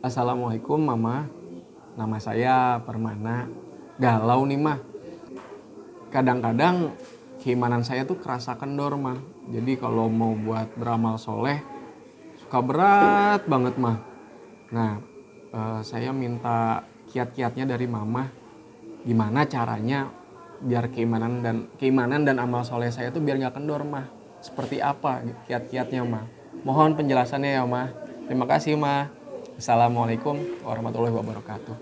Assalamualaikum Mama, nama saya Permana. Galau nih Mah, kadang-kadang keimanan saya tuh kerasa kendor Mah. Jadi kalau mau buat beramal soleh suka berat banget Mah. Nah, saya minta kiat-kiatnya dari Mama. Gimana caranya biar keimanan dan amal soleh saya tuh biar nggak kendor Mah. Seperti apa kiat-kiatnya Mah? Mohon penjelasannya ya Mah. Terima kasih Mah. Assalamualaikum warahmatullahi wabarakatuh.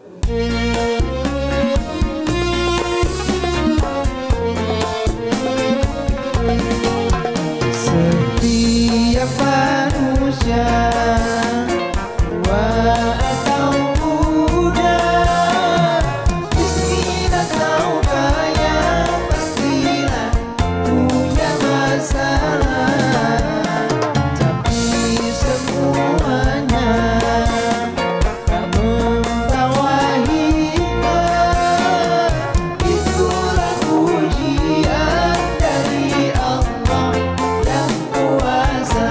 Setiap manusia tua atau muda, miskin atau kaya, pastilah punya masalah. Tapi semuanya tak membawa hikmah. Itulah ujian dari Allah yang kuasa.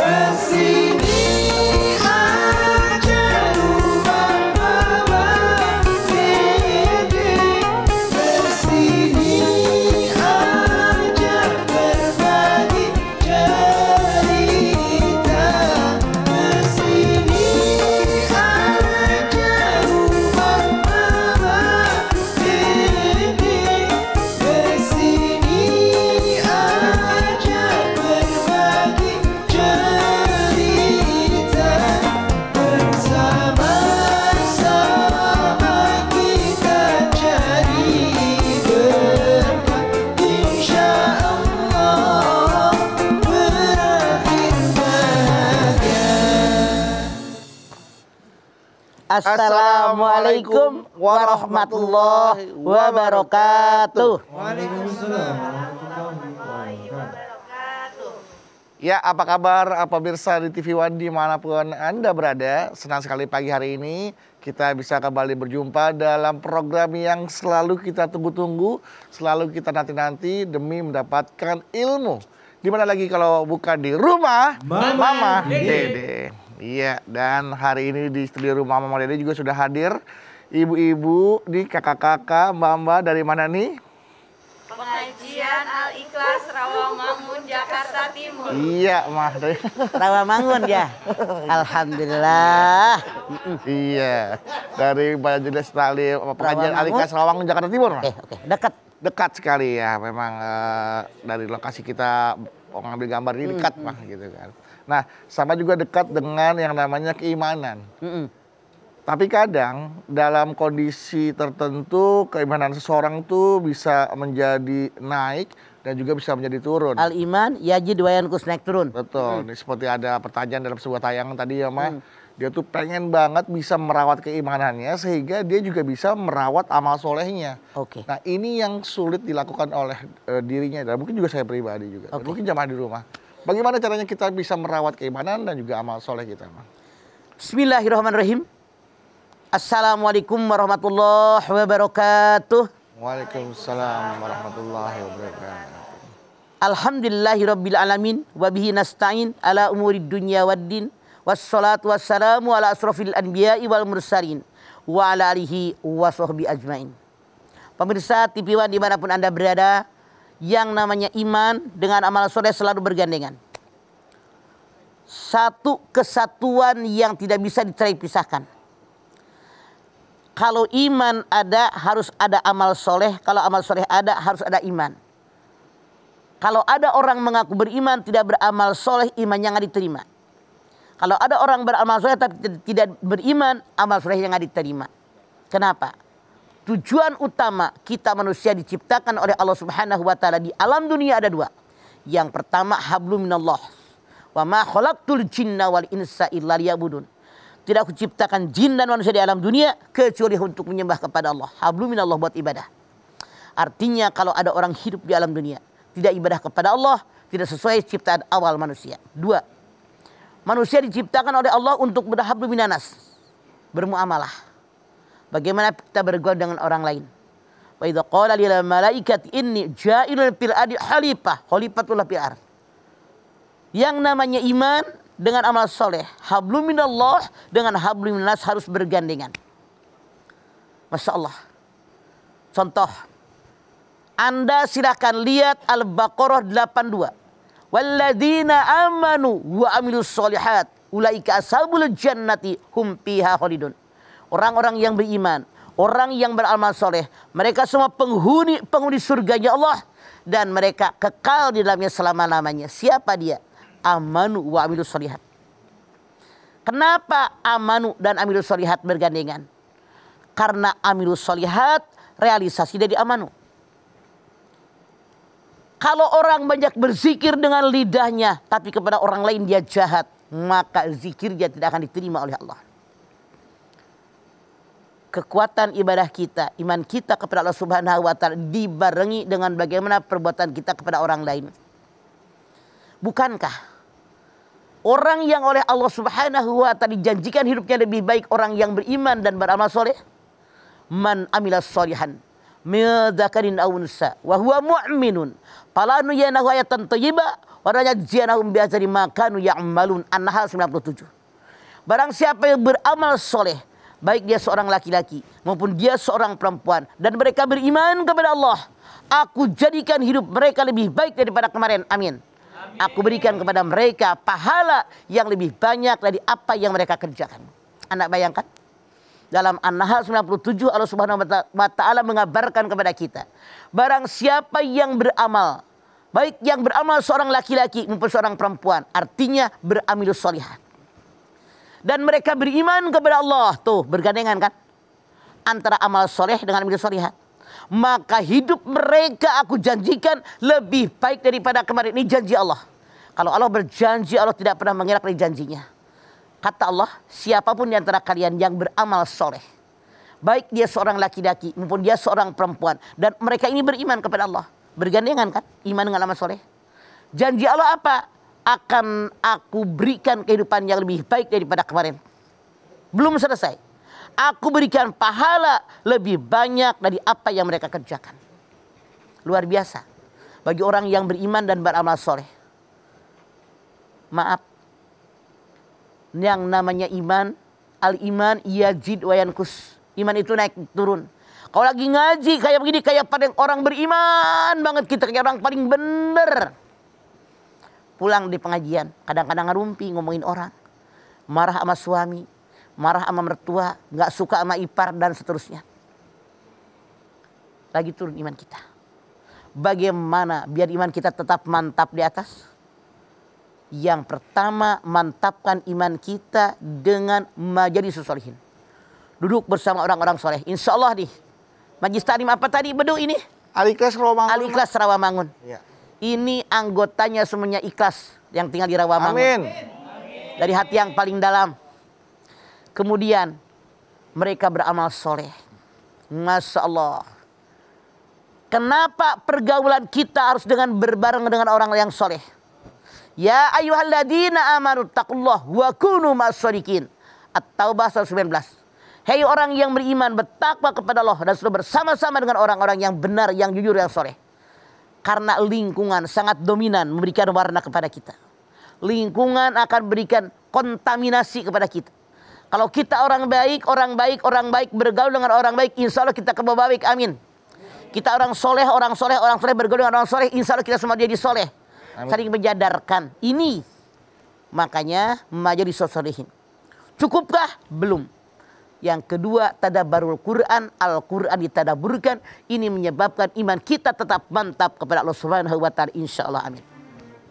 Kesini aja rumah mama, dede. Kesini aja berbagi cerita. Kesini aja rumah mama, dede. Kesini aja berbagi cerita. Bersama-sama kita cari berkah, insya Allah berakhir bahagia. Assalamualaikum warahmatullahi wabarakatuh. Ya, apa kabar pemirsa di TV One dimanapun Anda berada? Senang sekali pagi hari ini kita bisa kembali berjumpa dalam program yang selalu kita tunggu-tunggu, selalu kita nanti-nanti demi mendapatkan ilmu. Dimana lagi kalau bukan di rumah Mama Dede. Iya, dan hari ini di studio rumah Mama Dede juga sudah hadir ibu-ibu, di kakak-kakak, mbak-mbak dari mana nih? Pengajian Al-Ikhlas Rawamangun, Jakarta Timur. Iya, Mah. Rawamangun ya. Alhamdulillah. Iya, dari Majelis Taklim Pengajian Al-Ikhlas Rawamangun, Jakarta Timur, Mah. Oke, dekat. Dekat sekali ya, memang dari lokasi kita ngambil gambar ini dekat, Mah, gitu kan. Nah, sama juga dekat dengan yang namanya keimanan. Tapi kadang dalam kondisi tertentu keimanan seseorang tuh bisa menjadi naik dan juga bisa menjadi turun. Al-iman yajid wa yanqus, naik turun. Betul, ini seperti ada pertanyaan dalam sebuah tayangan tadi ya Mah. Dia tuh pengen banget bisa merawat keimanannya sehingga dia juga bisa merawat amal solehnya. Oke. Nah ini yang sulit dilakukan oleh dirinya dan mungkin juga saya pribadi juga. Dan mungkin jamaah di rumah. Bagaimana caranya kita bisa merawat keimanan dan juga amal soleh kita, Mah? Bismillahirrahmanirrahim. Assalamualaikum warahmatullahi wabarakatuh. Waalaikumsalam warahmatullahi wabarakatuh. Alhamdulillahi rabbil alamin wa bihi nasta'in ala umurid dunya waddin. Wassalatu wassalamu ala asrofil anbiya'i wal mursalin wa ala alihi wa sahbihi ajmain. Pemirsa TV One dimanapun Anda berada, yang namanya iman dengan amal soleh selalu bergandengan. Satu kesatuan yang tidak bisa dicerai pisahkan. Kalau iman ada, harus ada amal soleh. Kalau amal soleh ada, harus ada iman. Kalau ada orang mengaku beriman, tidak beramal soleh, imannya nggak diterima. Kalau ada orang beramal soleh tapi tidak beriman, amal solehnya nggak diterima. Kenapa? Tujuan utama kita manusia diciptakan oleh Allah Subhanahu wa Ta'ala di alam dunia ada dua. Yang pertama, hablum minallah. Wa ma khalaqtul jinna wal insa illa liya'budun. Tidak aku ciptakan jin dan manusia di alam dunia kecuali untuk menyembah kepada Allah. Hablum minallah, buat ibadah. Artinya kalau ada orang hidup di alam dunia tidak ibadah kepada Allah, tidak sesuai ciptaan awal manusia. Dua, manusia diciptakan oleh Allah untuk berhablum minanas, bermuamalah. Bagaimana kita bergaul dengan orang lain. Wa idza qala lil malaikati inni ja'ilun fil ardi khalifah, khalifatullah fil ard. Yang namanya iman dengan amal soleh, hablum minallah dengan hablum minnas harus bergandengan. Masya Allah. Contoh, Anda silakan lihat Al-Baqarah 82. Walladzina amanu wa amilus solihat ulaika ashabul jannati hum fiha khalidun. Orang-orang yang beriman, orang yang beramal soleh, mereka semua penghuni surganya Allah dan mereka kekal di dalamnya selama-lamanya. Siapa dia? Amanu wa amilus solihat. Kenapa amanu dan amilus solihat bergandengan? Karena amilus solihat realisasi dari amanu. Kalau orang banyak berzikir dengan lidahnya, tapi kepada orang lain dia jahat, maka zikirnya tidak akan diterima oleh Allah. Kekuatan ibadah kita, iman kita kepada Allah Subhanahu wa Ta'ala dibarengi dengan bagaimana perbuatan kita kepada orang lain. Bukankah orang yang oleh Allah Subhanahu wa Ta'ala dijanjikan hidupnya lebih baik orang yang beriman dan beramal soleh? Man amilas solihan min dzakarin aw unsa wa huwa mu'minun falanuhyinahu hayatan thayyibah wa lanajziyanahum bi ajri ma kanu ya'malun. An-Nahl 97. Barang siapa yang beramal soleh, baik dia seorang laki-laki maupun dia seorang perempuan, dan mereka beriman kepada Allah, aku jadikan hidup mereka lebih baik daripada kemarin. Amin. Aku berikan kepada mereka pahala yang lebih banyak dari apa yang mereka kerjakan. Anda bayangkan? Dalam An-Nahl 97 Allah Subhanahu wa Ta'ala mengabarkan kepada kita, barang siapa yang beramal, baik yang beramal seorang laki-laki maupun seorang perempuan, artinya beramilus solihat, dan mereka beriman kepada Allah, tuh bergandengan kan antara amal soleh dengan amilus solihat, maka hidup mereka aku janjikan lebih baik daripada kemarin. Ini janji Allah. Kalau Allah berjanji, Allah tidak pernah mengelak dari janjinya. Kata Allah, siapapun di antara kalian yang beramal soleh, baik dia seorang laki-laki maupun dia seorang perempuan, dan mereka ini beriman kepada Allah, bergandengan kan iman dengan amal soleh, janji Allah apa? Akan aku berikan kehidupan yang lebih baik daripada kemarin. Belum selesai, aku berikan pahala lebih banyak dari apa yang mereka kerjakan. Luar biasa bagi orang yang beriman dan beramal soleh. Maaf, yang namanya iman, al-iman yazid wa yanqus. Iman itu naik turun. Kalau lagi ngaji kayak begini, kayak pada orang beriman banget kita, kayak orang paling bener. Pulang di pengajian, kadang-kadang ngerumpi ngomongin orang, marah sama suami, marah sama mertua, nggak suka sama ipar dan seterusnya. Lagi turun iman kita. Bagaimana biar iman kita tetap mantap di atas? Yang pertama, mantapkan iman kita dengan majelis sholihin. Duduk bersama orang-orang soleh. Insya Allah nih, Majlis Taklim apa tadi Bedu ini? Al-Ikhlas Rawamangun. Al-Ikhlas Rawamangun. Ya. Ini anggotanya semuanya ikhlas yang tinggal di Rawamangun. Amin. Dari hati yang paling dalam. Kemudian mereka beramal soleh. Masya Allah. Kenapa pergaulan kita harus dengan berbareng dengan orang yang soleh? Ya ayyuhalladzina amanu taqullah wa kunu ma'as-shodiqin. At-Taubah 119. Hei orang yang beriman, bertakwa kepada Allah dan sudah bersama-sama dengan orang-orang yang benar, yang jujur, yang soleh. Karena lingkungan sangat dominan memberikan warna kepada kita. Lingkungan akan berikan kontaminasi kepada kita. Kalau kita orang baik bergaul dengan orang baik, insya Allah kita kebawa baik. Amin. Kita orang soleh bergaul dengan orang soleh, insya Allah kita semua jadi soleh. Saling menjadarkan. Ini makanya majelis sholihin. Cukupkah? Belum. Yang kedua, tadabbarul Quran, Al-Quran ditadaburkan. Ini menyebabkan iman kita tetap mantap kepada Allah Subhanahu wa Ta'ala, insyaallah. Amin.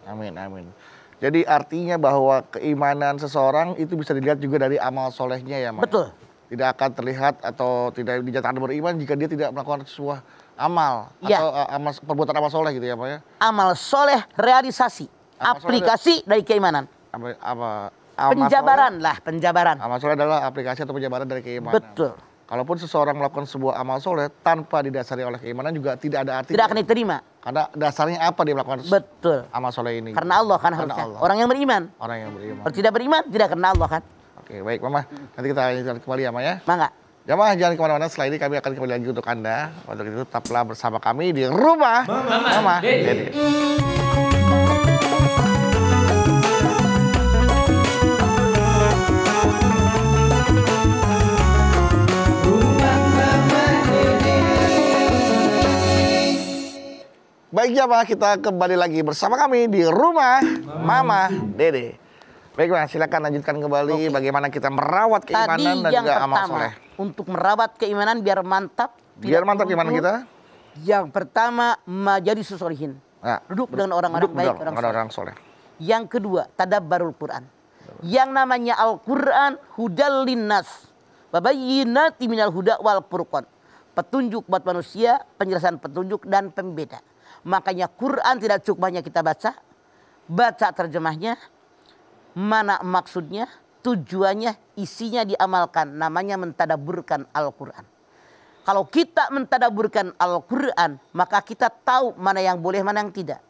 Amin, amin. Jadi artinya bahwa keimanan seseorang itu bisa dilihat juga dari amal solehnya ya, Mas. Betul. Tidak akan terlihat atau tidak dinyatakan beriman jika dia tidak melakukan sebuah amal ya, atau perbuatan amal soleh gitu ya, Pak ya. Amal soleh realisasi, amal aplikasi soleh dari keimanan. Penjabaran lah, penjabaran. Amal soleh adalah aplikasi atau penjabaran dari keimanan. Betul. Kalaupun seseorang melakukan sebuah amal soleh tanpa didasari oleh keimanan juga tidak ada artinya. Tidak akan diterima. Karena dasarnya apa dia melakukan betul amal soleh ini? Karena Allah kan harusnya. Allah. Orang yang beriman. Orang yang beriman. Kalau tidak beriman tidak karena Allah kan. Oke, baik Mama. Nanti kita lanjutkan kembali ya, Mama ya. Mangga. Jamaah jangan kemana-mana, setelah ini kami akan kembali lagi untuk Anda. Untuk itu tetaplah bersama kami di Rumah Mama Dede. Baik ya Pak, kita kembali lagi bersama kami di rumah Mama Dede. Baik Mas, silakan lanjutkan kembali bagaimana kita merawat keimanan dan Tadi yang juga amal pertama, soleh. untuk merawat keimanan biar mantap. Biar tidak mantap gimana luntur. kita? Yang pertama, menjadi susolihin. Nah, Duduk dengan orang-orang baik, orang soleh. orang soleh. Yang kedua, tadabbarul Quran. Yang namanya Al-Quran, hudal linnas. Wabayyinati minal huda wal furqan. Petunjuk buat manusia, penjelasan petunjuk dan pembeda. Makanya Quran tidak cukup hanya kita baca. Baca terjemahnya, mana maksudnya, tujuannya, isinya diamalkan. Namanya mentadaburkan Al-Quran. Kalau kita mentadaburkan Al-Quran, maka kita tahu mana yang boleh, mana yang tidak.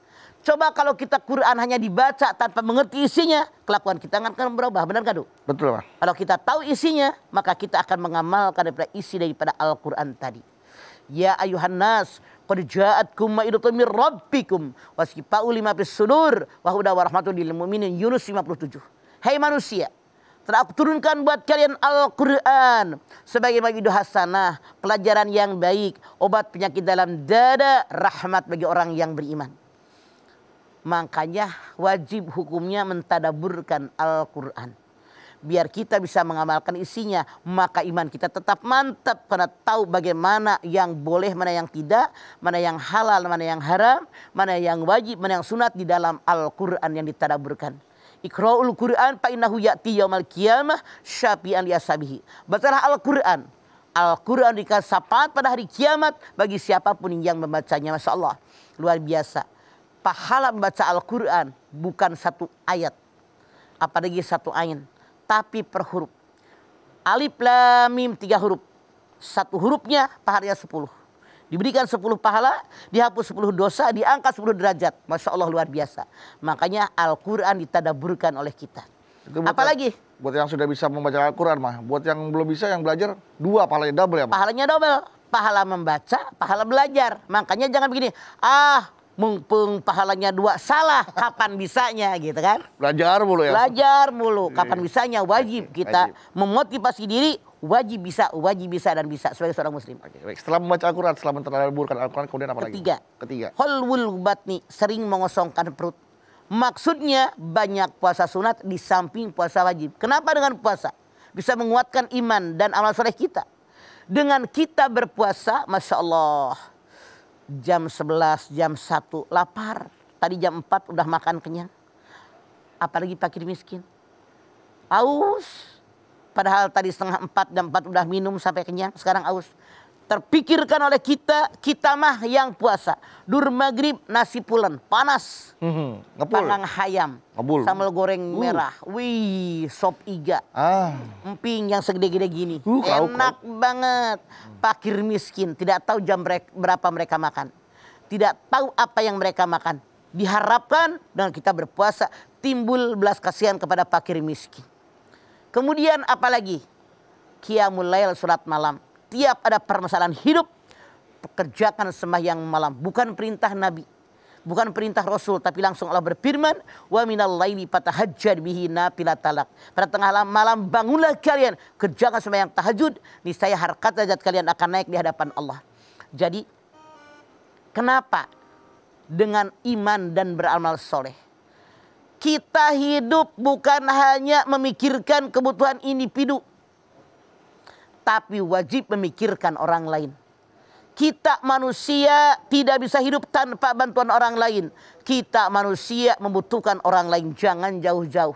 Coba kalau kita Quran hanya dibaca tanpa mengerti isinya, kelakuan kita akan berubah. Benar gak, Du? Betul Pak. Kalau kita tahu isinya, maka kita akan mengamalkan daripada isi daripada Al-Quran tadi. Ya ayuhan nas, qad ja'atkum mau'izatun mir rabbikum wa shifa'un lima fis sudur wa hudan wa rahmatun lil mu'minin. Yunus 57. Hai manusia, telah aku turunkan buat kalian Al-Quran sebagai mau'izah hasanah, pelajaran yang baik, obat penyakit dalam dada, rahmat bagi orang yang beriman. Makanya wajib hukumnya mentadaburkan Al-Quran. Biar kita bisa mengamalkan isinya, maka iman kita tetap mantap. Karena tahu bagaimana yang boleh, mana yang tidak, mana yang halal, mana yang haram, mana yang wajib, mana yang sunat di dalam Al-Quran yang ditadaburkan. Iqra'ul Quran fa innahu ya'ti yaumal qiyamah syafi'an li ashabihi. Bacalah Al-Quran. Al-Quran dikasih syafaat pada hari kiamat bagi siapapun yang membacanya. Masya Allah, luar biasa. Pahala membaca Al-Quran bukan satu ayat, apalagi satu ain, tapi per huruf. Alif lam mim 3 huruf. Satu hurufnya pahalanya 10. Diberikan 10 pahala, dihapus 10 dosa, diangkat 10 derajat. Masya Allah, luar biasa. Makanya Al-Quran ditadaburkan oleh kita. Apalagi? Buat yang sudah bisa membaca Al-Quran mah. Buat yang belum bisa, yang belajar 2 pahalanya double ya Pak? Pahalanya double. Pahala membaca, pahala belajar. Makanya jangan begini, mumpung pahalanya 2, salah, kapan bisanya gitu kan? Belajar mulu ya? Belajar mulu, kapan bisanya, wajib kita Wajib. memotivasi diri, wajib bisa dan bisa sebagai seorang muslim. Oke, baik. Setelah membaca Al-Quran, setelah mentadaburkan Al-Quran, kemudian apa lagi? Ketiga. Holwul batni, sering mengosongkan perut. Maksudnya banyak puasa sunat di samping puasa wajib. Kenapa dengan puasa? Bisa menguatkan iman dan amal soleh kita. Dengan kita berpuasa, Masya Allah, jam 11, jam 1 lapar. Tadi jam 4 udah makan kenyang. Apalagi fakir miskin. Aus. Padahal tadi setengah 4, jam 4 udah minum sampai kenyang. Sekarang aus. Terpikirkan oleh kita, kita mah yang puasa. Dur maghrib nasi pulen, panas. Ngepul. Panggang hayam. Ngebul. Sambal goreng merah. Wih, sop iga. Emping yang segede-gede gini. Enak banget. Fakir miskin, tidak tahu jam berapa mereka makan. Tidak tahu apa yang mereka makan. Diharapkan dengan kita berpuasa timbul belas kasihan kepada fakir miskin. Kemudian apalagi? Qiyamul lail, salat malam. Tiap ada permasalahan hidup, kerjakan sembahyang malam. Bukan perintah Nabi, bukan perintah Rasul, tapi langsung Allah berfirman, wa minal laili fatahajjad bihi nafilatalak. Pada tengah malam bangunlah kalian, kerjakan sembahyang tahajud, niscaya harkat derajat kalian akan naik di hadapan Allah. Jadi, kenapa dengan iman dan beramal soleh? Kita hidup bukan hanya memikirkan kebutuhan individu, tapi wajib memikirkan orang lain. Kita manusia tidak bisa hidup tanpa bantuan orang lain. Kita manusia membutuhkan orang lain. Jangan jauh-jauh.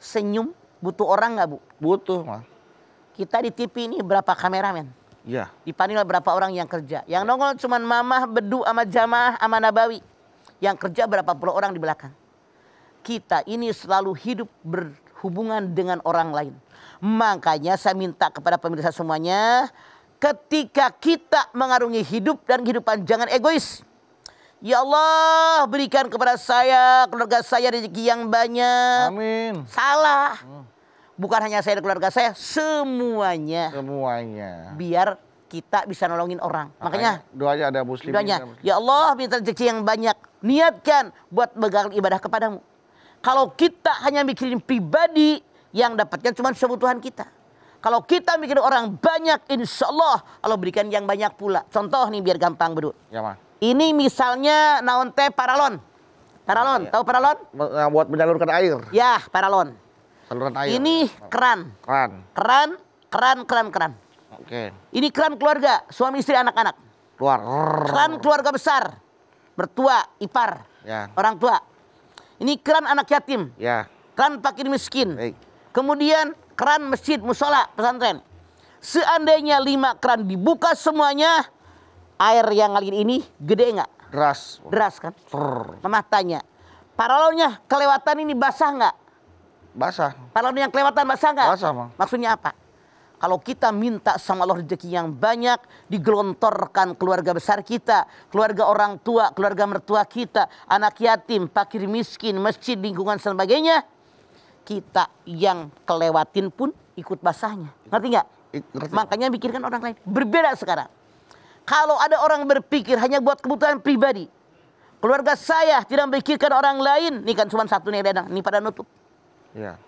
Senyum butuh orang nggak, Bu? Butuh, Mas. Kita di TV ini berapa kameramen? Iya. Dipanggil berapa orang yang kerja? Yang nongol cuma mamah, bedu, sama jamaah, sama nabawi. Yang kerja berapa puluh orang di belakang. Kita ini selalu hidup berhubungan dengan orang lain. Makanya saya minta kepada pemirsa semuanya, ketika kita mengarungi hidup dan kehidupan, jangan egois. Ya Allah, berikan kepada saya, keluarga saya rezeki yang banyak. Amin. Salah. Bukan hanya saya dan keluarga saya, semuanya. Semuanya. Biar kita bisa nolongin orang. Makanya doanya ada muslim. doanya, ya Allah minta rezeki yang banyak. Niatkan buat begal ibadah kepadamu. Kalau kita hanya mikirin pribadi, yang dapatnya cuma kebutuhan kita. Kalau kita mikirin orang banyak, insya Allah Allah berikan yang banyak pula. Contoh nih biar gampang, Bro. Ya, Mas. Ini misalnya naon teh paralon. Paralon, tahu paralon? Buat menyalurkan air, Ya, paralon. saluran air. Ini keran. Keran. Keran. Oke. Ini keran keluarga, suami istri anak-anak. Keluar. Keran keluarga besar, mertua, ipar, Ya. orang tua. Ini keran anak yatim, Ya. keran fakir miskin. Baik. Kemudian keran masjid, musola, pesantren. Seandainya 5 keran dibuka semuanya, air yang ngalir ini gede nggak? Deras. Deras kan? Frrr. Mama tanya, paralonnya kelewatan ini basah nggak? Basah. Paralon yang kelewatan basah nggak? Basah, Bang. Maksudnya apa? Kalau kita minta sama Allah rezeki yang banyak, digelontorkan keluarga besar kita, keluarga orang tua, keluarga mertua kita, anak yatim, fakir miskin, masjid, lingkungan dan sebagainya, kita yang kelewatin pun ikut basahnya. Ngerti nggak? Ngerti. Makanya pikirkan orang lain. Berbeda sekarang. Kalau ada orang berpikir hanya buat kebutuhan pribadi, keluarga saya tidak memikirkan orang lain, ini kan cuma satu nih Dadang, ini pada nutup. Ya.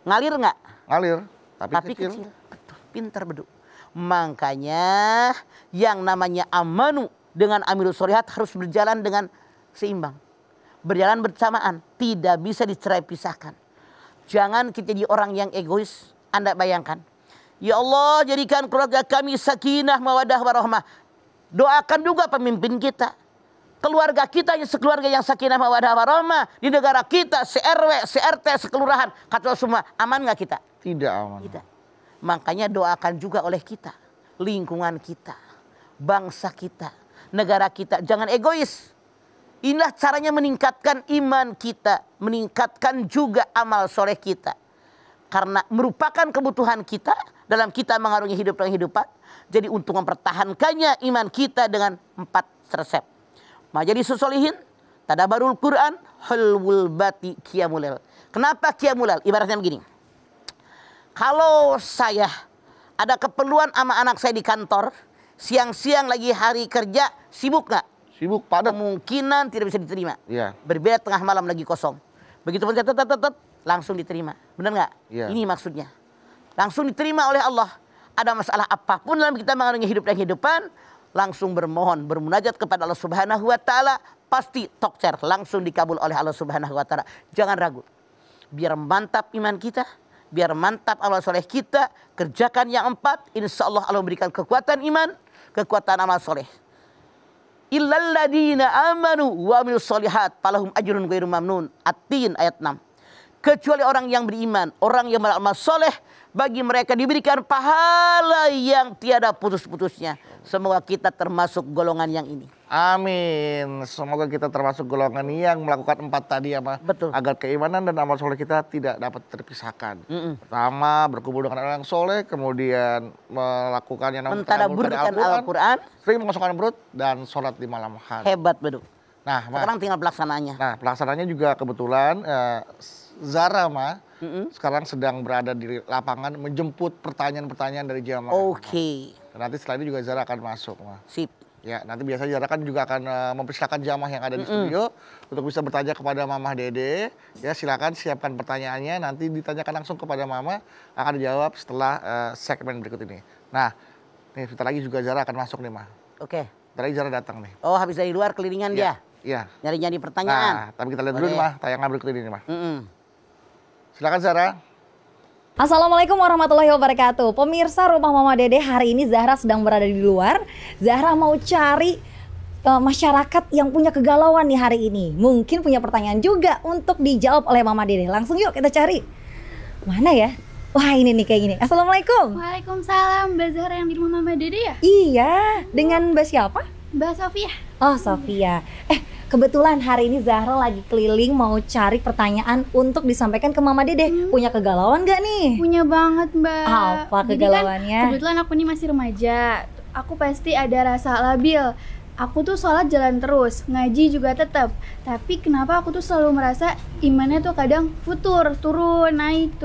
Ngalir nggak? Ngalir, tapi Tapi kecil. kecil. Betul, pintar beduk. Makanya yang namanya amanu dengan amirus solihat harus berjalan dengan seimbang. Berjalan bersamaan, tidak bisa dicerai pisahkan. Jangan kita jadi orang yang egois. Anda bayangkan, ya Allah jadikan keluarga kami sakinah, mawadah, warahmah. Doakan juga pemimpin kita. Keluarga kita yang sekeluarga yang sakinah, mawadah, warahmah. Di negara kita, se-RW, se-RT, sekelurahan. Kata semua, aman nggak kita? Tidak aman. Tidak. Makanya doakan juga oleh kita. Lingkungan kita. Bangsa kita. Negara kita. Jangan egois. Inilah caranya meningkatkan iman kita. Meningkatkan juga amal soleh kita. Karena merupakan kebutuhan kita dalam kita mengarungi hidup dan kehidupan. Jadi untuk mempertahankannya iman kita dengan 4 resep. Majalisus Sholihin, Tadabarul Quran, Hulwul Bati, Qiyamul. Kenapa Qiyamul? Ibaratnya begini. Kalau saya ada keperluan sama anak saya di kantor, siang-siang lagi hari kerja, sibuk nggak? Sibuk, padat. Kemungkinan tidak bisa diterima. Iya. Berbeda tengah malam lagi kosong. Begitu pencet langsung diterima. Benar nggak? Iya. Ini maksudnya. Langsung diterima oleh Allah. Ada masalah apapun dalam kita mengarungi hidup dan kehidupan, langsung bermohon, bermunajat kepada Allah Subhanahu wa taala, pasti tokcer langsung dikabul oleh Allah Subhanahu wa taala. Jangan ragu. Biar mantap iman kita, biar mantap amal soleh kita, kerjakan yang 4, insya Allah Allah memberikan kekuatan iman, kekuatan amal soleh. Illal ladina amanu wa amilus solihat falahum ajrun ghairu mamnun. At-Tin ayat 6. Kecuali orang yang beriman, orang yang beramal soleh, bagi mereka diberikan pahala yang tiada putus-putusnya. Semoga kita termasuk golongan yang ini. Amin. Semoga kita termasuk golongan yang melakukan 4 tadi ya, Pak. Betul. Agar keimanan dan amal soleh kita tidak dapat terpisahkan. Pertama, berkumpul dengan orang soleh, kemudian melakukan yang namanya Mentadaburkan Al-Quran. sering memasukkan perut dan sholat di malam hari. Hebat beduk. Nah, Ma, Sekarang tinggal pelaksanaannya. nah pelaksananya juga kebetulan Zara, Ma, sekarang sedang berada di lapangan menjemput pertanyaan-pertanyaan dari jamaah. Oke. Dan nanti setelah ini juga Zara akan masuk, Ma. Sip. Ya, nanti biasanya Zara kan juga akan mempersilahkan jamaah yang ada di studio untuk bisa bertanya kepada Mama Dede. Ya, silakan siapkan pertanyaannya, nanti ditanyakan langsung kepada Mama, akan dijawab setelah segmen berikut ini. Nah, nih sebentar lagi juga Zara akan masuk nih, Ma. Oke. Sebentar lagi Zara datang nih. Oh, habis dari luar kelilingan dia. Iya. Nyari-nyari pertanyaan. Nah, tapi kita lihat dulu nih, Boleh. Ma, tayangan berikut ini nih, Ma. Mm-mm. Silakan Zara. Assalamualaikum warahmatullahi wabarakatuh. Pemirsa Rumah Mama Dede, hari ini Zahra sedang berada di luar. Zahra mau cari masyarakat yang punya kegalauan nih hari ini. Mungkin punya pertanyaan juga untuk dijawab oleh Mama Dede. Langsung yuk kita cari. Mana ya? Wah, ini nih kayak gini. Assalamualaikum. Waalaikumsalam, Mbak Zahra yang di rumah Mama Dede ya? Iya, dengan Mbak siapa? Mbak Sofia. Oh, Sofia. Kebetulan hari ini Zahra lagi keliling mau cari pertanyaan untuk disampaikan ke Mama Dede. Punya kegalauan gak nih? Punya banget, Mbak. Apa Jadi kegalauannya? kan, kebetulan aku nih masih remaja. Aku pasti ada rasa labil. Aku tuh sholat jalan terus, ngaji juga tetap. Tapi kenapa aku tuh selalu merasa imannya tuh kadang futur, turun naik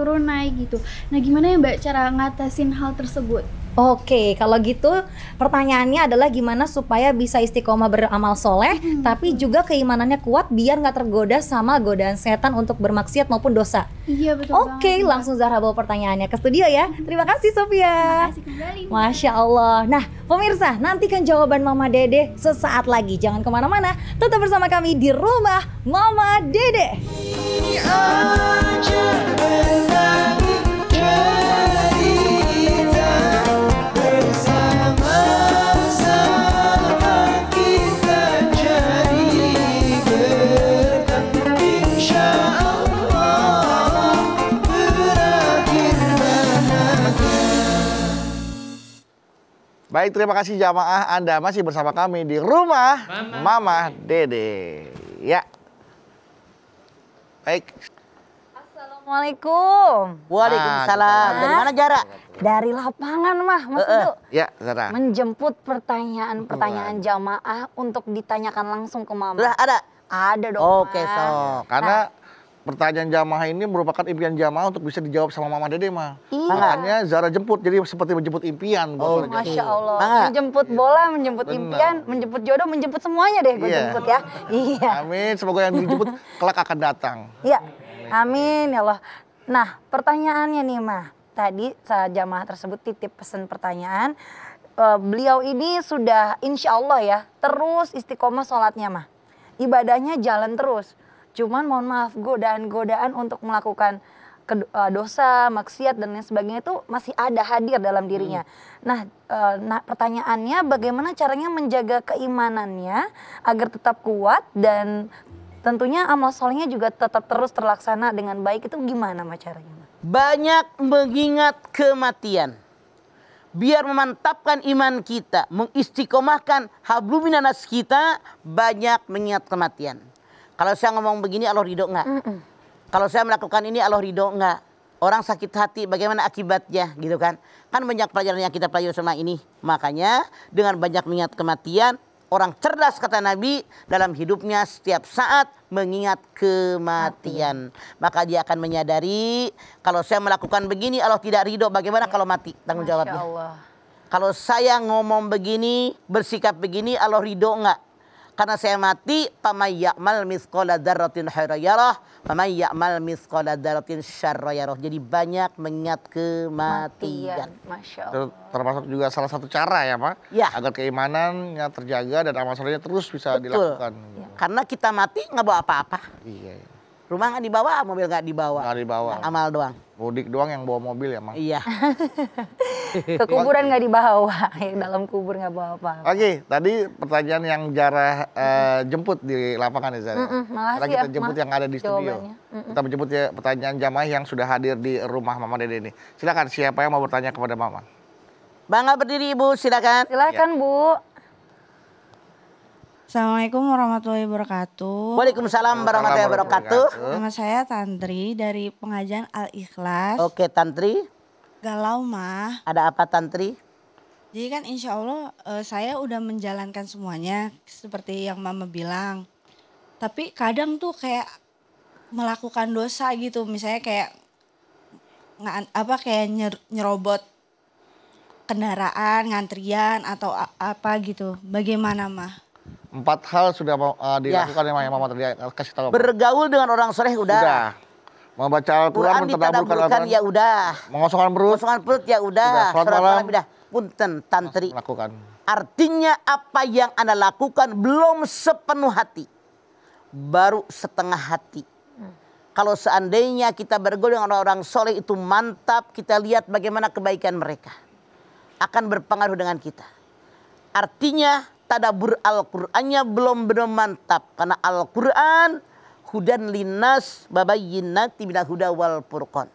gitu. Nah, gimana ya Mbak cara ngatasin hal tersebut? Oke, kalau gitu pertanyaannya adalah gimana supaya bisa istiqomah beramal soleh, tapi juga keimanannya kuat biar nggak tergoda sama godaan setan untuk bermaksiat maupun dosa. Iya betul banget. Oke, langsung Zahra bawa pertanyaannya ke studio ya. Terima kasih Sofia. Makasih kembali. Bu. Masya Allah. Nah, pemirsa, nantikan jawaban Mama Dede sesaat lagi. Jangan kemana-mana, tetap bersama kami di Rumah Mama Dede. aja berbagi cerita bersama-sama kita jadi berkat insya Allah berakhir bahagia. Baik, terima kasih jamaah, Anda masih bersama kami di Rumah Mama Dede. Ya. Baik. Assalamualaikum. Waalaikumsalam. Dari mana Jara? Dari lapangan mah, Mas Udu. Ya, Zara. Menjemput pertanyaan-pertanyaan jamaah untuk ditanyakan langsung ke Mama. Sudah ada? Ada dong. Oke, Mas. sok. Karena pertanyaan jamaah ini merupakan impian jamaah untuk bisa dijawab sama Mama Dede, mah. Iya. Makanya Zara jemput, jadi seperti menjemput impian buat mereka. Masya Allah. Mangga. Menjemput bola, menjemput Benar. impian, menjemput jodoh, menjemput semuanya deh gue Iya. jemput ya. Iya. Amin, semoga yang dijemput kelak akan datang. Iya. Amin ya Allah. Nah, pertanyaannya nih Mah. Tadi saat jamaah tersebut titip pesan pertanyaan. Beliau ini sudah insya Allah ya terus istiqomah sholatnya Mah. Ibadahnya jalan terus. Cuman mohon maaf godaan-godaan untuk melakukan dosa, maksiat dan lain sebagainya itu masih ada hadir dalam dirinya. Nah, pertanyaannya bagaimana caranya menjaga keimanannya agar tetap kuat dan tentunya amal solehnya juga tetap terus terlaksana dengan baik, itu gimana caranya? Banyak mengingat kematian. Biar memantapkan iman kita, mengistiqomahkan habluminanas kita, banyak mengingat kematian. Kalau saya ngomong begini Allah ridho nggak? Kalau saya melakukan ini Allah ridho nggak? Orang sakit hati bagaimana akibatnya gitu kan? Kan banyak pelajaran yang kita pelajari selama ini. Makanya dengan banyak mengingat kematian, orang cerdas kata Nabi dalam hidupnya setiap saat mengingat kematian. Maka dia akan menyadari kalau saya melakukan begini Allah tidak ridho, bagaimana kalau mati? Tanggung jawabnya. Masya Allah. Kalau saya ngomong begini, bersikap begini Allah ridho enggak? Karena saya mati, pamay ya'mal mithqala dzarratin khairan yarah, pamay ya'mal mithqala dzarratin syarran yarah. Jadi banyak mengingat kematian. Masya Itu Allah. termasuk juga salah satu cara ya, Pak, Ya. agar keimanannya terjaga dan amal solehnya terus bisa Betul. dilakukan. Karena kita mati nggak bawa apa-apa. Iya, Rumah nggak dibawa, mobil nggak dibawa. nggak dibawa. Amal doang. Mudik doang yang bawa mobil ya, Mang. Iya. Ke kuburan nggak dibawa, yang dalam kubur nggak bawa apa-apa. Oke, tadi pertanyaan yang Jara jemput di lapangan ya, Zara. makasih Sekarang kita ya, jemput Ma, yang ada di studio. jawabannya. Kita menjemput ya pertanyaan jamaah yang sudah hadir di Rumah Mama Dede ini. Silakan, siapa yang mau bertanya kepada Mama? Bangga berdiri Ibu, silakan. Silakan Bu. Assalamualaikum warahmatullahi wabarakatuh. Waalaikumsalam warahmatullahi wabarakatuh. Nama saya Tantri dari pengajian Al-Ikhlas. Oke, Tantri. Galau mah. Ada apa Tantri? Jadi kan insya Allah saya udah menjalankan semuanya seperti yang Mama bilang. Tapi kadang tuh kayak melakukan dosa gitu. Misalnya kayak nyerobot kendaraan, ngantrian atau apa gitu. Bagaimana mah? 4 hal sudah dilakukan yang Mama tadi kasih tahu. Bergaul dengan orang soleh udah. Membaca Al-Quran, Quran mentadabburkan ditadabburkan ya udah. mengosongkan perut, Kosongan perut ya udah. Sholat Sholat malam. malam udah. Punten Tantri. lakukan. Artinya apa yang Anda lakukan belum sepenuh hati. Baru setengah hati. Kalau seandainya kita bergaul dengan orang soleh itu mantap, kita lihat bagaimana kebaikan mereka. Akan berpengaruh dengan kita. Artinya tadabbur Al-Qur'annya belum benar mantap. Karena Al-Qur'an hudan linnas babayyinati minal huda wal furqan.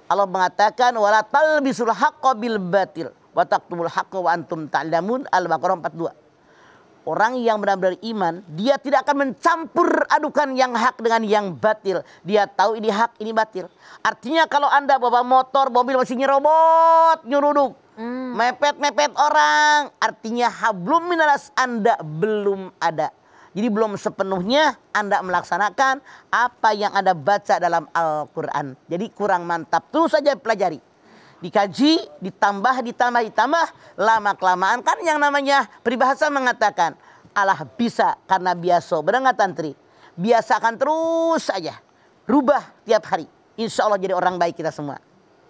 Allah mengatakan wala talbisul haqqo bil batil wa taqtumul haqqo wa antum ta'lamun. Al-Baqarah 42. Orang yang benar-benar iman, dia tidak akan mencampur adukan yang hak dengan yang batil. Dia tahu ini hak, ini batil. Artinya kalau Anda bawa motor, mobil masih nyerobot, nyuruduk, mepet-mepet orang, artinya hablum minanas Anda belum ada. Jadi belum sepenuhnya Anda melaksanakan apa yang Anda baca dalam Al-Quran. Jadi kurang mantap. Terus saja pelajari. dikaji, ditambah, lama kelamaan kan yang namanya peribahasa mengatakan Allah bisa karena biasa. Benar nggak Tantri? Biasakan terus saja, rubah tiap hari. Insya Allah jadi orang baik kita semua.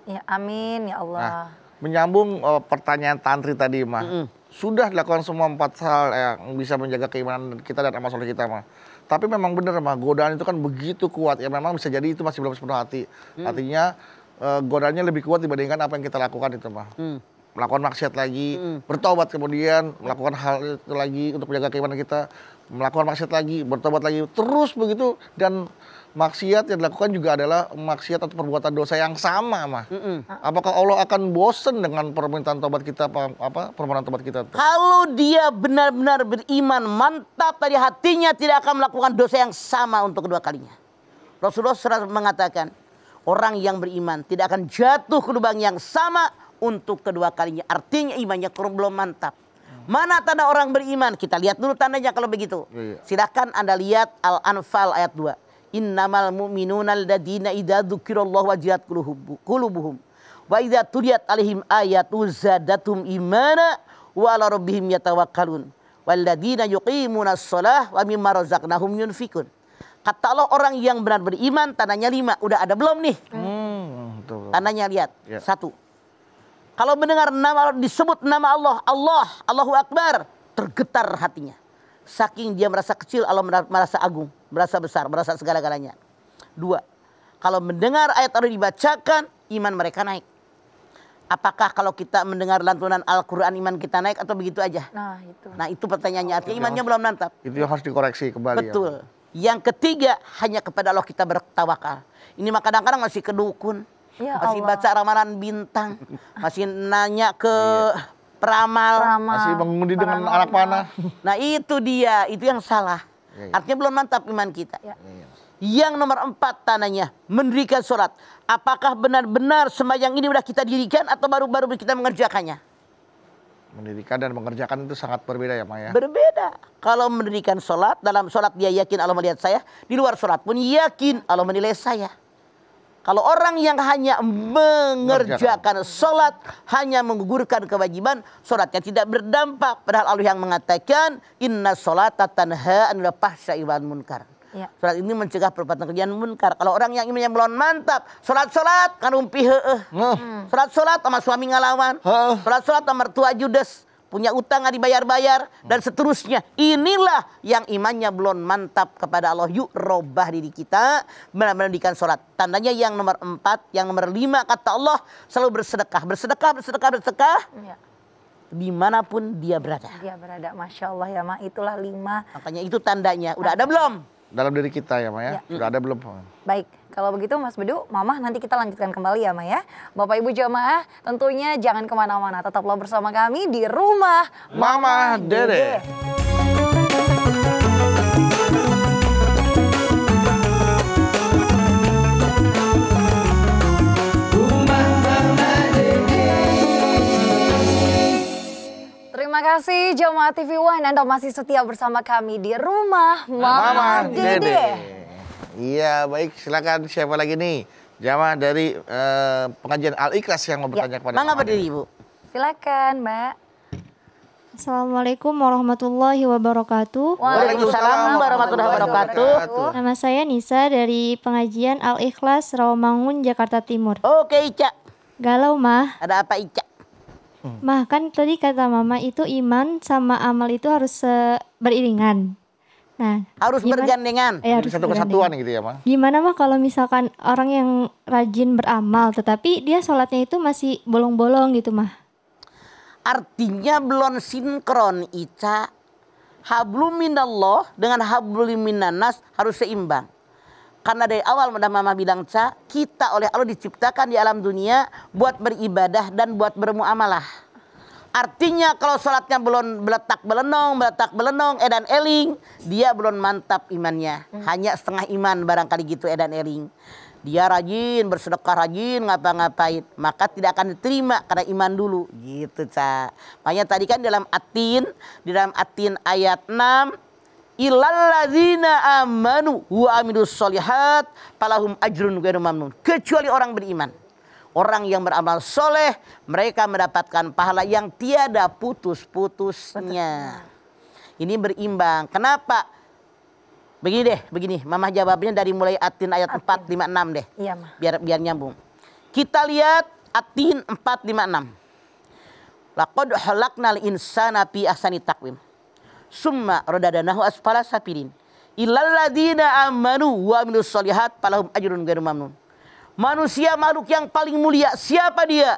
Ya amin ya Allah. Nah, menyambung pertanyaan Tantri tadi mah, sudah dilakukan semua 4 hal yang bisa menjaga keimanan kita dan amal soleh kita mah. Tapi memang benar mah, godaan itu kan begitu kuat ya, memang bisa jadi itu masih belum sepenuh hati. Artinya godaannya lebih kuat dibandingkan apa yang kita lakukan itu mah. Melakukan maksiat lagi, bertobat kemudian melakukan hal itu lagi untuk menjaga keimanan kita, melakukan maksiat lagi, bertobat lagi, terus begitu. Dan maksiat yang dilakukan juga adalah maksiat atau perbuatan dosa yang sama mah. Apakah Allah akan bosen dengan permintaan tobat kita, permohonan tobat kita? Kalau dia benar-benar beriman, mantap dari hatinya, tidak akan melakukan dosa yang sama untuk kedua kalinya. Rasulullah SAW mengatakan, orang yang beriman tidak akan jatuh ke lubang yang sama untuk kedua kalinya. Artinya imannya belum mantap. Mana tanda orang beriman? Kita lihat dulu tandanya kalau begitu. Silakan Anda lihat Al-Anfal ayat 2. Innamal mu'minuna alladzina idza dzukirallahu wajilat qulubuhum wa idza tuliyat alaihim ayatu zadatum imana wa ala rabbihim yatawakkalun walladzina yuqimuna shalah wa mimma razaqnahum yunfikun. Kata Allah, orang yang benar beriman tandanya 5. Udah ada belum nih? Tandanya lihat. 1. Kalau mendengar nama disebut nama Allah, Allahu Akbar, tergetar hatinya. Saking dia merasa kecil, Allah merasa agung, merasa besar, merasa segala-galanya. 2. Kalau mendengar ayat Allah dibacakan, iman mereka naik. Apakah kalau kita mendengar lantunan Al-Quran iman kita naik atau begitu aja? Nah itu pertanyaannya, artinya imannya belum mantap. Itu yang harus dikoreksi kembali. Betul. Yang ketiga, hanya kepada Allah kita bertawakal. Ini mah kadang-kadang masih ke dukun. Ya masih Allah. baca ramalan bintang, masih nanya ke peramal, masih mengundi dengan anak panah. Nah itu dia, itu yang salah. Artinya belum mantap iman kita. Yang nomor 4 tandanya, mendirikan sholat. Apakah benar-benar sembahyang ini sudah kita dirikan atau baru-baru kita mengerjakannya? Mendirikan dan mengerjakan itu sangat berbeda ya Maya. Berbeda. Kalau mendirikan sholat, dalam sholat dia yakin Allah melihat saya, di luar sholat pun yakin Allah menilai saya. Kalau orang yang hanya mengerjakan sholat, hanya menggugurkan kewajiban, sholatnya tidak berdampak. Padahal Allah yang mengatakan, inna sholata tanha anil fahsya'i wal munkar. Sholat ini mencegah perbuatan kejian munkar. Kalau orang yang imannya belum mantap, sholat kan umpi sholat sama suami ngalawan, sholat sama mertua judes, punya utang nggak dibayar-bayar, dan seterusnya. Inilah yang imannya belum mantap kepada Allah. Yuk robah diri kita, benar-benar mendirikan sholat. Tandanya yang nomor 4, yang nomor 5 kata Allah, selalu bersedekah. Dimanapun dia berada. Masya Allah ya Ma, itulah 5. Makanya itu tandanya. Udah ada belum? Dalam diri kita ya Maya, sudah ada belum? Baik, kalau begitu Mas Bedu, Mama nanti kita lanjutkan kembali ya Ma ya. Bapak Ibu jamaah, tentunya jangan kemana-mana, tetaplah bersama kami di Rumah Mama Dede. Terima kasih Jamaah TV One, Anda masih setia bersama kami di Rumah Mama Dede. Iya baik, silakan siapa lagi nih? Jamaah dari pengajian Al-Ikhlas yang mau bertanya kepada Mangga berdiri Ibu. Silakan Mbak. Assalamualaikum warahmatullahi wabarakatuh. Waalaikumsalam warahmatullahi wabarakatuh. Nama saya Nisa dari pengajian Al-Ikhlas Rawamangun, Jakarta Timur. Oke Ica. Galau Mah. Ada apa Ica? Mah, kan tadi kata Mama itu iman sama amal itu harus beriringan. Nah, harus bergandengan. Harus satu kesatuan gitu ya Mah. Gimana Mah kalau misalkan orang yang rajin beramal tetapi dia sholatnya itu masih bolong-bolong gitu Mah? Artinya belum sinkron Ica. Hablum minallah dengan hablum minannas harus seimbang. Karena dari awal Mama bilang kita oleh Allah diciptakan di alam dunia buat beribadah dan buat bermuamalah. Artinya kalau sholatnya belum beletak belenong, edan eling, dia belum mantap imannya. Hanya setengah iman barangkali gitu edan eling. Dia rajin, bersedekah rajin, ngapa-ngapain. Maka tidak akan diterima karena iman dulu. Gitu makanya tadi kan dalam Atin ayat 6. Illalladzina amanu wa amilus solihat falahum ajrun ghairu mamnun. Kecuali orang beriman. Orang yang beramal soleh, mereka mendapatkan pahala yang tiada putus-putusnya. Ini berimbang. Kenapa? Begini deh, begini. Mama jawabnya dari mulai At-Tin ayat 4, 5, 6 deh. Iya, Mah. Biar nyambung. Kita lihat At-Tin 4, 5, 6. Laqad khalaqnal insana fi ahsani taqwim. Summa radadnahu asfala safilin. Illal ladzina amanu wa amilus sholihat falahum ajrun ghairu mamnun. Manusia makhluk yang paling mulia. Siapa dia?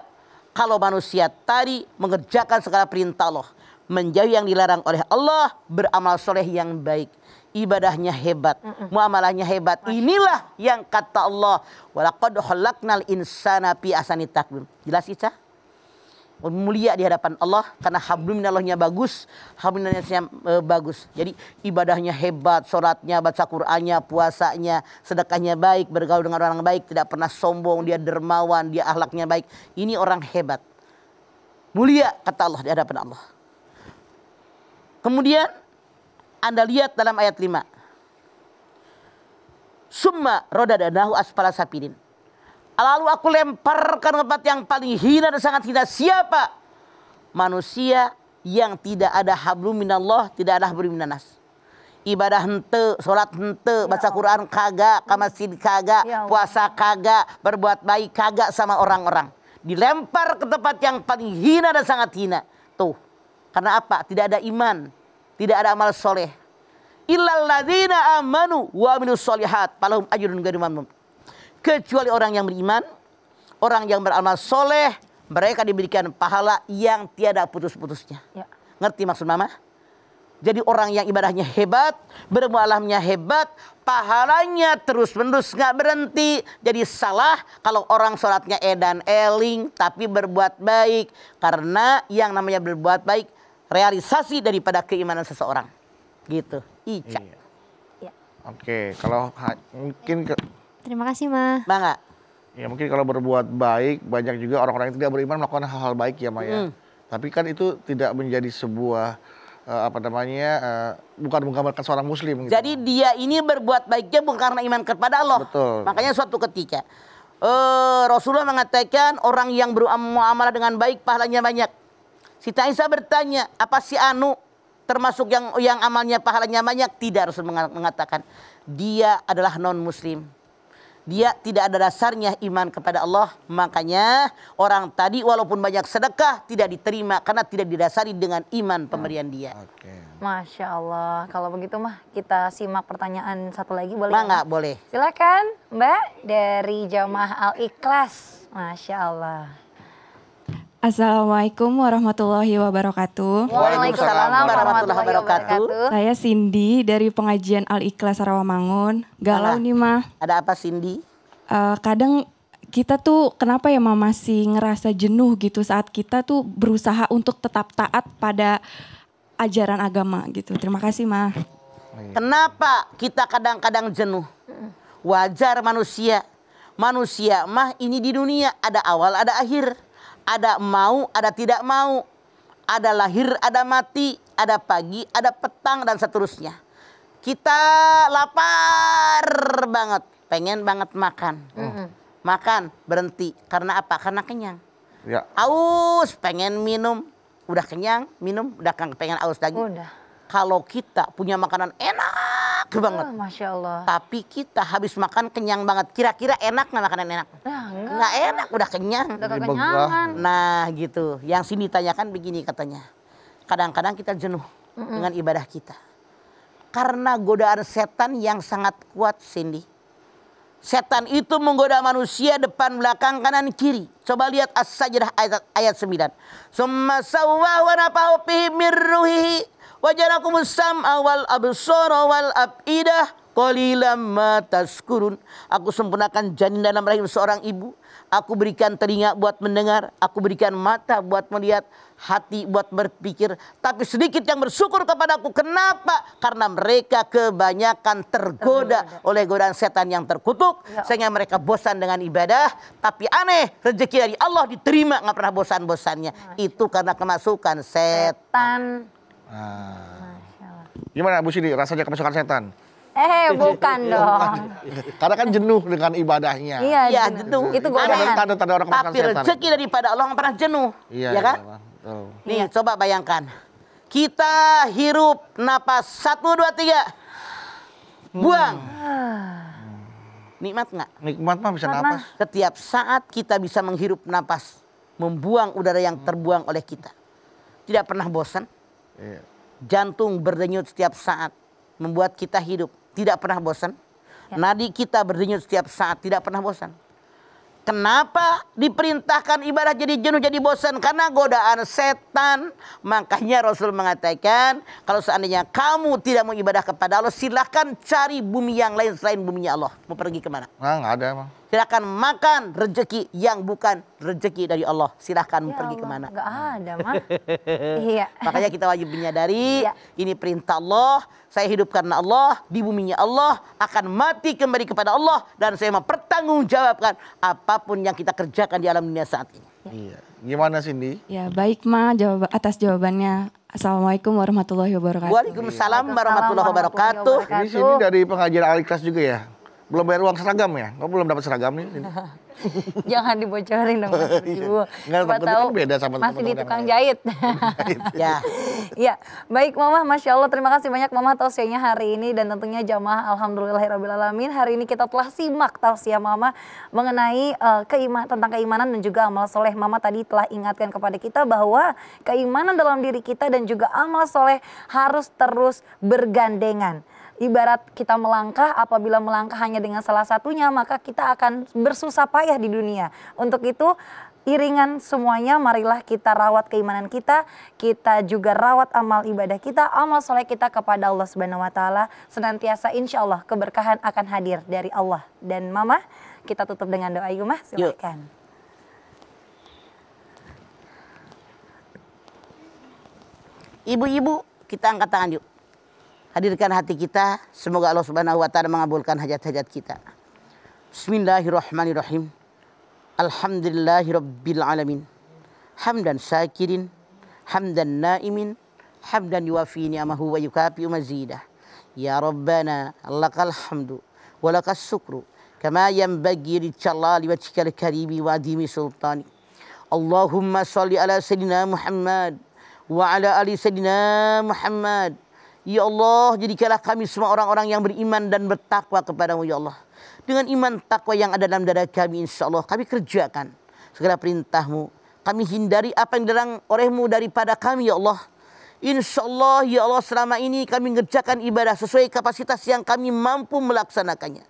Kalau manusia tadi mengerjakan segala perintah Allah, menjauhi yang dilarang oleh Allah, beramal soleh yang baik, ibadahnya hebat, muamalahnya hebat. Inilah yang kata Allah, walaqad khalaqnal insana fi ahsani taqwim. Jelas Ica? Mulia di hadapan Allah karena hablum minallahnya bagus, hablum minannasnya bagus. Jadi ibadahnya hebat, sholatnya, baca Qur'annya, puasanya, sedekahnya baik, bergaul dengan orang baik, tidak pernah sombong, dia dermawan, dia akhlaknya baik. Ini orang hebat. Mulia kata Allah di hadapan Allah. Kemudian Anda lihat dalam ayat 5. Summa rodadanahu asfala safilin. Lalu aku lemparkan ke tempat yang paling hina dan sangat hina. Siapa? Manusia yang tidak ada hablum minallah, tidak ada hablum minannas. Ibadah hente, sholat hente, baca Quran kagak, ke masjid kagak, puasa kagak, berbuat baik kagak sama orang-orang. Dilempar ke tempat yang paling hina dan sangat hina. Tuh. Karena apa? Tidak ada iman, tidak ada amal soleh. Illal ladzina amanu wa amilus sholihat falahum ajrun ghairu mamnun. Kecuali orang yang beriman, orang yang beramal soleh, mereka diberikan pahala yang tiada putus-putusnya. Ya. Ngerti maksud Mama? Jadi orang yang ibadahnya hebat, bermuamalahnya hebat, pahalanya terus-menerus nggak berhenti. Jadi salah kalau orang sholatnya edan eling, tapi berbuat baik. Karena yang namanya berbuat baik, realisasi daripada keimanan seseorang. Gitu. Ica. Iya. Ya. Oke, kalau mungkin... Terima kasih, Ma. Bangga. Ya mungkin kalau berbuat baik, banyak juga orang-orang yang tidak beriman melakukan hal-hal baik ya Maya. Tapi kan itu tidak menjadi sebuah bukan menggambarkan seorang muslim. Gitu. Jadi dia ini berbuat baiknya bukan karena iman kepada Allah. Betul. Makanya suatu ketika Rasulullah mengatakan orang yang bermuamalah dengan baik pahalanya banyak. Siti Aisyah bertanya, apa si Anu termasuk yang amalnya pahalanya banyak? Tidak, Rasul mengatakan dia adalah non muslim. Dia tidak ada dasarnya iman kepada Allah. Makanya orang tadi walaupun banyak sedekah tidak diterima karena tidak didasari dengan iman pemberian dia. Masya Allah. Kalau begitu mah kita simak pertanyaan satu lagi boleh? Nggak boleh. Silakan Mbak dari Jamaah Al-Ikhlas. Masya Allah. Assalamualaikum warahmatullahi wabarakatuh. Waalaikumsalam warahmatullahi wabarakatuh. Saya Cindy dari pengajian Al-Ikhlas Rawamangun. Galau nih Mah. Ada apa Cindy? Kadang kita tuh kenapa ya Mah masih ngerasa jenuh gitu saat kita tuh berusaha untuk tetap taat pada ajaran agama gitu. Terima kasih Mah. Kenapa kita kadang-kadang jenuh? Wajar manusia. Manusia mah ini di dunia ada awal ada akhir. Ada mau, ada tidak mau. Ada lahir, ada mati. Ada pagi, ada petang, dan seterusnya. Kita lapar banget. Pengen banget makan. Makan, berhenti. Karena apa? Karena kenyang. Ya. Aus, pengen minum. Udah kenyang, minum. Udah pengen aus lagi. Udah. Kalau kita punya makanan enak banget. Masya Allah. Tapi kita habis makan kenyang banget. Kira-kira enak nggak makanan enak? Nah, nggak enak, udah kenyang. Udah kekenyangan. Nah gitu. Yang sini ditanyakan begini katanya. Kadang-kadang kita jenuh dengan ibadah kita. Karena godaan setan yang sangat kuat, Cindy. Setan itu menggoda manusia depan, belakang, kanan, kiri. Coba lihat As-Sajdah ayat 9. Summa sawwa wa nafahu fihi min ruhihi. Wajarakumus sam'a wal absara wal afidah qalilan ma tashkurun. Aku sempurnakan janin dalam rahim seorang ibu. Aku berikan telinga buat mendengar, aku berikan mata buat melihat, hati buat berpikir. Tapi sedikit yang bersyukur kepadaku. Kenapa? Karena mereka kebanyakan tergoda oleh godaan setan yang terkutuk. Sehingga mereka bosan dengan ibadah. Tapi aneh, rezeki dari Allah diterima, nggak pernah bosan-bosannya. Itu karena kemasukan setan. Gimana Bu Sidi rasanya kemasukan setan? Bukan dong. Karena kan jenuh dengan ibadahnya. Iya, Ya jenuh. Itu Ada godaan. tanda-tanda orang kemasukan Tapi setan. rezeki daripada Allah nggak pernah jenuh. Iya, Ya kan? betul. Nih coba bayangkan. Kita hirup napas 1, 2, 3. Buang. Nikmat nggak? Nikmat mah bisa napas. Setiap saat kita bisa menghirup napas. Membuang udara yang terbuang oleh kita. Tidak pernah bosan. Iya. Jantung berdenyut setiap saat. Membuat kita hidup. Tidak pernah bosan. Nadi kita berdenyut setiap saat. Tidak pernah bosan. Kenapa diperintahkan ibadah jadi jenuh, jadi bosan? Karena godaan setan. Makanya Rasul mengatakan, kalau seandainya kamu tidak mau ibadah kepada Allah, silakan cari bumi yang lain selain buminya Allah. Mau pergi kemana? Nah, nggak ada emang. Silakan makan rezeki yang bukan rezeki dari Allah. Silakan mau pergi kemana? Gak ada mah. Iya. Makanya kita wajib menyadari, Iya. ini perintah Allah. Saya hidup karena Allah, di buminya Allah, akan mati kembali kepada Allah, dan saya mempertanggungjawabkan apapun yang kita kerjakan di alam dunia saat ini. Iya. Gimana Cindy? Ya baik Ma, atas jawabannya. Assalamualaikum warahmatullahi wabarakatuh. Waalaikumsalam warahmatullahi wabarakatuh. Ini sini dari pengajian Al-Ikhlas juga ya? Belum bayar uang seragam ya? Kok belum dapat seragam nih? Jangan dibocorin dong Mas Ibu. Nggak, Siapa takutnya tahu kan beda sama masih di teman-teman tukang yang jahit. Ya. Ya, baik Mama, Masya Allah, terima kasih banyak Mama tausiahnya hari ini, dan tentunya jamaah alhamdulillahirrabbilalamin. Hari ini kita telah simak tausiah Mama mengenai tentang keimanan dan juga amal soleh. Mama tadi telah ingatkan kepada kita bahwa keimanan dalam diri kita dan juga amal soleh harus terus bergandengan. Ibarat kita melangkah, apabila melangkah hanya dengan salah satunya, maka kita akan bersusah payah di dunia. Untuk itu, iringan semuanya, marilah kita rawat keimanan kita juga rawat amal ibadah kita, amal soleh kita kepada Allah Subhanahu wa Ta'ala. Senantiasa insya Allah keberkahan akan hadir dari Allah. Dan Mama, kita tutup dengan doa yuk Mah, silakan. Ibu-ibu, kita angkat tangan yuk. Hadirkan hati kita, semoga Allah Subhanahu wa Ta'ala mengabulkan hajat-hajat kita. Bismillahirrahmanirrahim. Alhamdulillahirabbil alamin. Hamdan syakirin, hamdan naimin, hamdan yuwafi ni'amahu wa yukafi mazidah. Ya Rabbana, lakal hamdu wa lakas syukru kama yanbaghi li jalali wajhikal karimi wa adhimi sultani. Allahumma shalli ala sayyidina Muhammad wa ala ali sayyidina Muhammad. Ya Allah, jadikanlah kami semua orang-orang yang beriman dan bertakwa kepadamu ya Allah. Dengan iman takwa yang ada dalam dada kami, insya Allah kami kerjakan segala perintahmu. Kami hindari apa yang dilarang olehmu daripada kami ya Allah. Insya Allah ya Allah, selama ini kami mengerjakan ibadah sesuai kapasitas yang kami mampu melaksanakannya.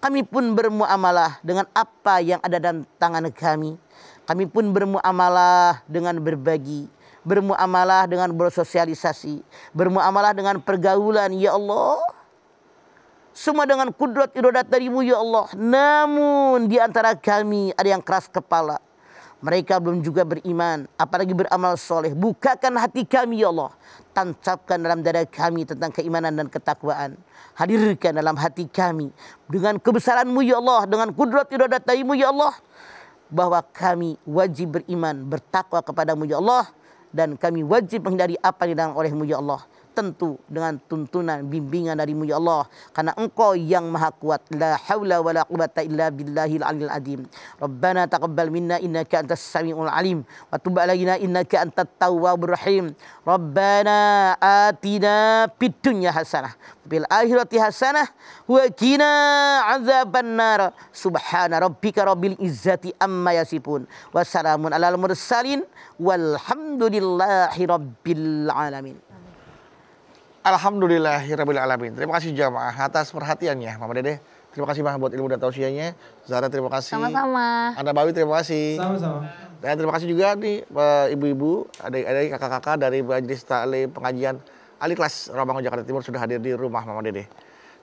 Kami pun bermuamalah dengan apa yang ada dalam tangan kami. Kami pun bermuamalah dengan berbagi, bermuamalah dengan bersosialisasi, bermuamalah dengan pergaulan ya Allah. Semua dengan kudrat iradat darimu ya Allah. Namun di antara kami ada yang keras kepala. Mereka belum juga beriman, apalagi beramal soleh. Bukakan hati kami ya Allah. Tancapkan dalam dada kami tentang keimanan dan ketakwaan. Hadirkan dalam hati kami dengan kebesaranmu ya Allah, dengan kudrat iradat darimu ya Allah, bahwa kami wajib beriman, bertakwa kepadamu ya Allah, dan kami wajib menghindari apa yang dilarang olehmu ya Allah. Tentu dengan tuntunan bimbingan darimu ya Allah, karena engkau yang maha kuat. La haula wa la quwata illa billahil aliyil azim. Rabbana taqabbal minna innaka antas samiul alim wa tub alaina innaka antat tawwabur rahim. Rabbana atina fid dunya hasanah bil akhirati hasanah wa qina adzabannar. Subhana rabbika rabbil izzati amma yasifun wa salamun alal mursalin walhamdulillahi rabbil alamin. Alhamdulillahirabbil alamin. Terima kasih jamaah atas perhatiannya, Mama Dede. Terima kasih Mah buat ilmu dan tausiahnya. Zahra terima kasih. Sama-sama. Anda Bawi terima kasih. Sama-sama. Dan terima kasih juga nih ibu-ibu, adik-adik, kakak-kakak dari Majelis Taklim Pengajian Al-Ikhlas Rawamangun Jakarta Timur sudah hadir di rumah Mama Dede.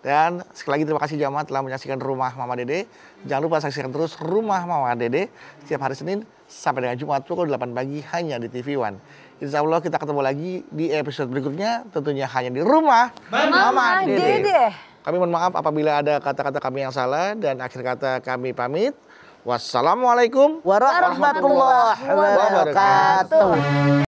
Dan sekali lagi terima kasih jamaah telah menyaksikan rumah Mama Dede. Jangan lupa saksikan terus rumah Mama Dede setiap hari Senin sampai dengan Jumat pukul 8 pagi hanya di TV One. Insya Allah kita ketemu lagi di episode berikutnya, tentunya hanya di rumah Mama Dede. Kami mohon maaf apabila ada kata-kata kami yang salah, dan akhir kata kami pamit. Wassalamualaikum warahmatullahi wabarakatuh.